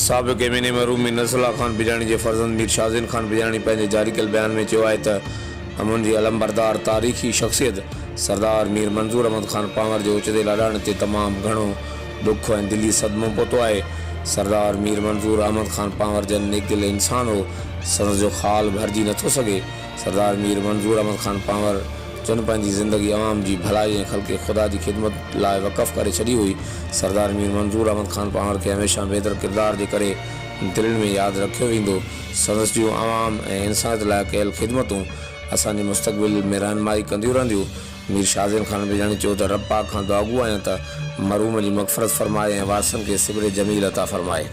साबिक़ amine मरूमी नज़रुल्लाह Khan Bijani के फर्ज़ंद मीर शाज़िन ख़ान बिजाणी पंहिंजे जारी कयल बयान में चयो आहे त अमन जी अलमबरदार तारीख़ी शख़्सियत सरदार मीर मंज़ूर अहमद ख़ान पांवर जो उचिते लाॾाण ते तमामु घणो दुख ऐं दिली सदमो पहुतो आहे। सरदार मीर मंज़ूर अहमद ख़ान पांवर जन नेकदिल इंसान हो, संदसि जो ख़ाल भरिजी नथो सघे। सरदार मीर मंज़ूर अहमद ख़ान पांवर जन पंहिंजी ज़िंदगी अवाम जी भलाई ऐं ख़ल्क़े ख़ुदा जी ख़िदमत लाइ वक़फ़ करे छॾी हुई। सरदार मीर मंज़ूर अहमद ख़ान पांवर खे हमेशह बेहतर किरदार जे करे दिलनि में यादि रखियो वेंदो। संदसि जूं अवाम ऐं इंसानियत लाइ कयल ख़िदमतूं असांजे मुस्तक़बिल में रहनुमाई कंदियूं रहंदियूं। मीर शाज़िन ख़ान बिजाणी चयो त रब पाक खां दुआगू आहियां त मरूम जी मग़फ़िरत फ़रमाए ऐं वारसनि खे सिबरे जमील अता फ़रमाए।